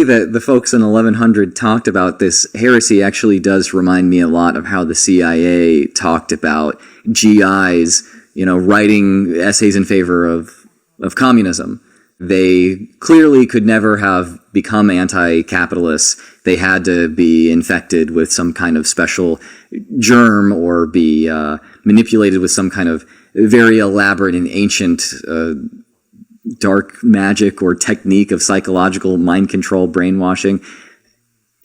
That the folks in 1100 talked about this heresy actually does remind me a lot of how the CIA talked about GIs, writing essays in favor of communism. They clearly could never have become anti-capitalists. They had to be infected with some kind of special germ or be manipulated with some kind of very elaborate and ancient dark magic or technique of psychological mind control, brainwashing.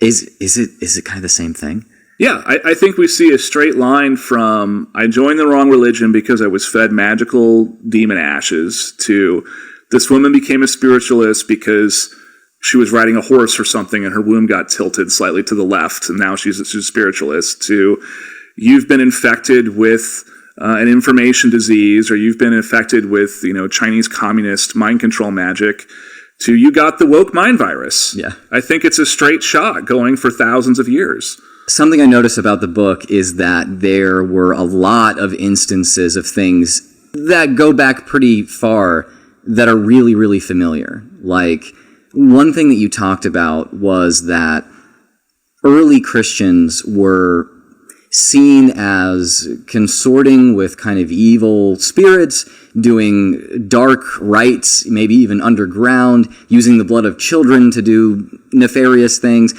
Is it kind of the same thing? Yeah, I think we see a straight line from I joined the wrong religion because I was fed magical demon ashes to this woman became a spiritualist because she was riding a horse or something and her womb got tilted slightly to the left and now she's a spiritualist, to you've been infected with an information disease, or you've been infected with, Chinese communist mind control magic, to you got the woke mind virus. Yeah. I think it's a straight shot going for thousands of years. Something I noticed about the book is that there were a lot of instances of things that go back pretty far that are really, really familiar. Like, one thing that you talked about was that early Christians were seen as consorting with kind of evil spirits, doing dark rites, maybe even underground, using the blood of children to do nefarious things,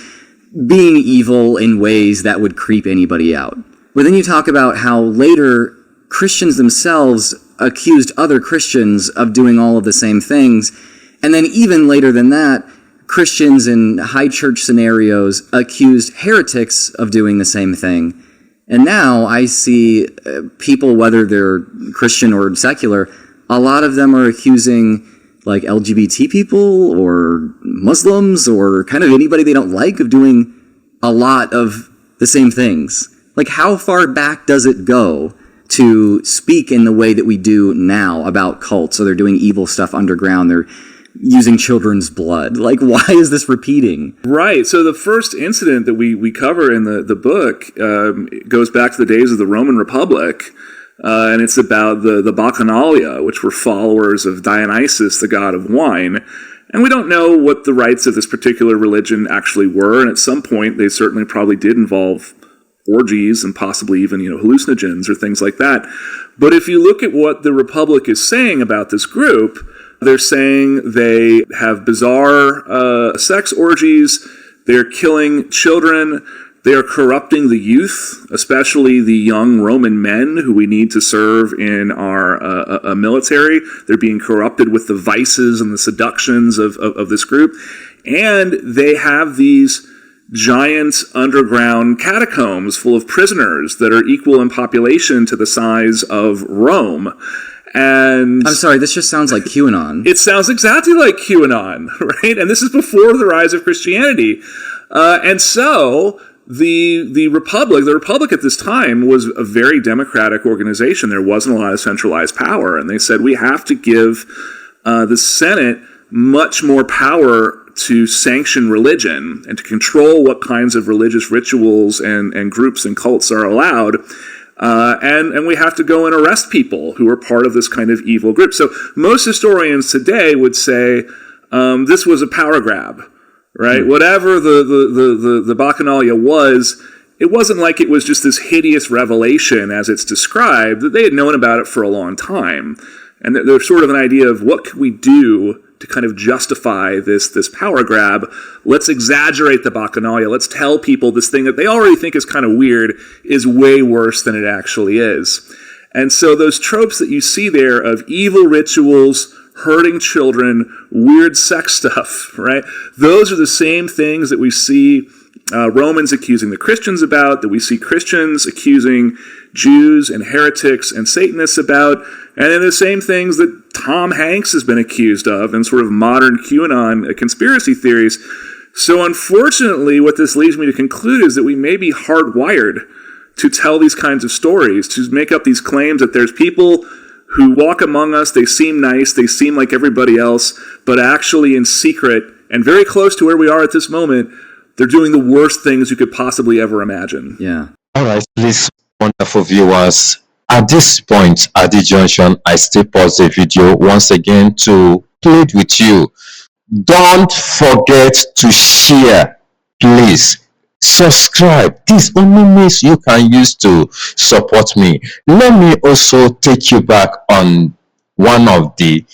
being evil in ways that would creep anybody out. But then you talk about how later Christians themselves accused other Christians of doing all of the same things, and then even later than that, Christians in high church scenarios accused heretics of doing the same thing. And now I see people, whether they're Christian or secular, a lot of them are accusing like LGBT people or Muslims or kind of anybody they don't like of doing a lot of the same things. Like, how far back does it go to speak in the way that we do now about cults? So they're doing evil stuff underground. They're using children's blood. Like, why is this repeating? Right. So the first incident that we cover in the book goes back to the days of the Roman Republic, and it's about the Bacchanalia, which were followers of Dionysus, the god of wine. And we don't know what the rites of this particular religion actually were, and at some point they certainly probably did involve orgies and possibly even, hallucinogens or things like that. But if you look at what the Republic is saying about this group, they're saying they have bizarre sex orgies, they're killing children, they are corrupting the youth, especially the young Roman men who we need to serve in our military. They're being corrupted with the vices and the seductions of this group. And they have these giant underground catacombs full of prisoners that are equal in population to the size of Rome. And I'm sorry, this just sounds like QAnon. It sounds exactly like QAnon, right? And this is before the rise of Christianity. And so the Republic at this time was a very democratic organization. There wasn't a lot of centralized power. And they said, we have to give the Senate much more power to sanction religion and to control what kinds of religious rituals and groups and cults are allowed. And we have to go and arrest people who are part of this kind of evil group. So most historians today would say this was a power grab, right? Mm-hmm. Whatever the Bacchanalia was, it wasn't like it was just this hideous revelation as it's described. That they had known about it for a long time. And there's sort of an idea of what could we do to kind of justify this power grab. Let's exaggerate the Bacchanalia. Let's tell people this thing that they already think is kind of weird is way worse than it actually is. And so those tropes that you see there of evil rituals, hurting children, weird sex stuff, right? Those are the same things that we see Romans accusing the Christians about, that we see Christians accusing Jews and heretics and Satanists about, and then the same things that Tom Hanks has been accused of in sort of modern QAnon conspiracy theories. So unfortunately, what this leads me to conclude is that we may be hardwired to tell these kinds of stories, to make up these claims that there's people who walk among us, they seem nice, they seem like everybody else, but actually in secret, and very close to where we are at this moment, they're doing the worst things you could possibly ever imagine. Yeah. All right, please, wonderful viewers. At this point, at the junction, I still pause the video once again to plead with you. Don't forget to share. Please subscribe. This only means you can use to support me. Let me also take you back on one of the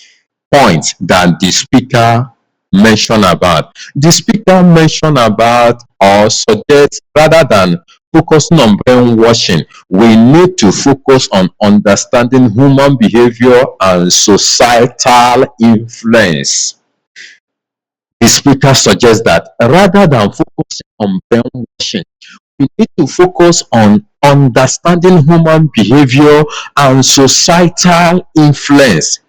points that the speaker mentioned about. The speaker mentioned about or suggest rather than focusing on brainwashing, we need to focus on understanding human behavior and societal influence. The speaker suggests that rather than focusing on brainwashing, we need to focus on understanding human behavior and societal influence.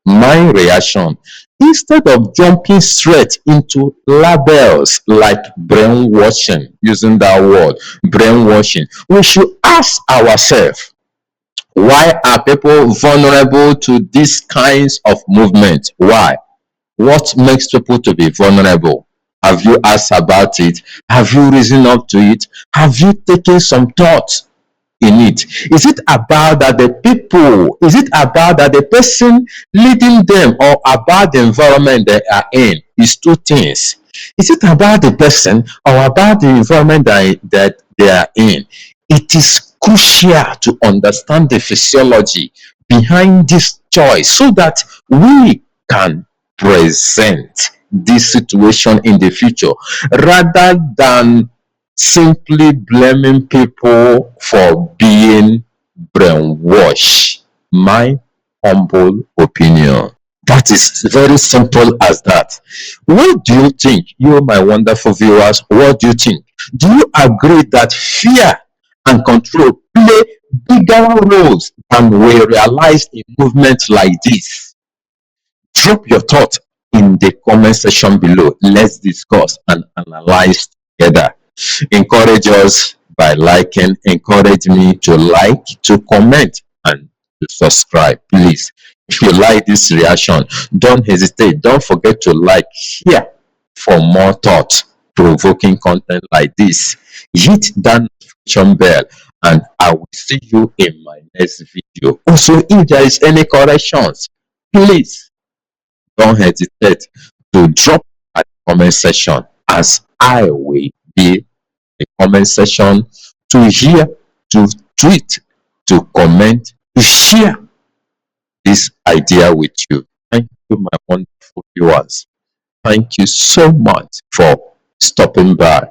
My reaction, instead of jumping straight into labels like brainwashing, using that word, brainwashing, we should ask ourselves, why are people vulnerable to these kinds of movement? Why? What makes people to be vulnerable? Have you asked about it? Have you reasoned up to it? Have you taken some thought in it? Is it about that the people, is it about that the person leading them, or about the environment they are in? It's two things. Is it about the person or about the environment that they are in? It is crucial to understand the physiology behind this choice so that we can present this situation in the future rather than simply blaming people for being brainwashed. My humble opinion. That is very simple as that. What do you think, you, my wonderful viewers? What do you think? Do you agree that fear and control play bigger roles than we realize in movements like this? Drop your thought in the comment section below. Let's discuss and analyze together. Encourage us by liking. Encourage me to like, to comment, and to subscribe. Please, if you like this reaction, don't hesitate. Don't forget to like, share for more thought provoking content like this. Hit that notification bell, and I will see you in my next video. Also, if there is any corrections, please don't hesitate to drop at the comment section, as I will be the comment section to hear, to tweet, to comment, to share this idea with you. Thank you, my wonderful viewers. Thank you so much for stopping by.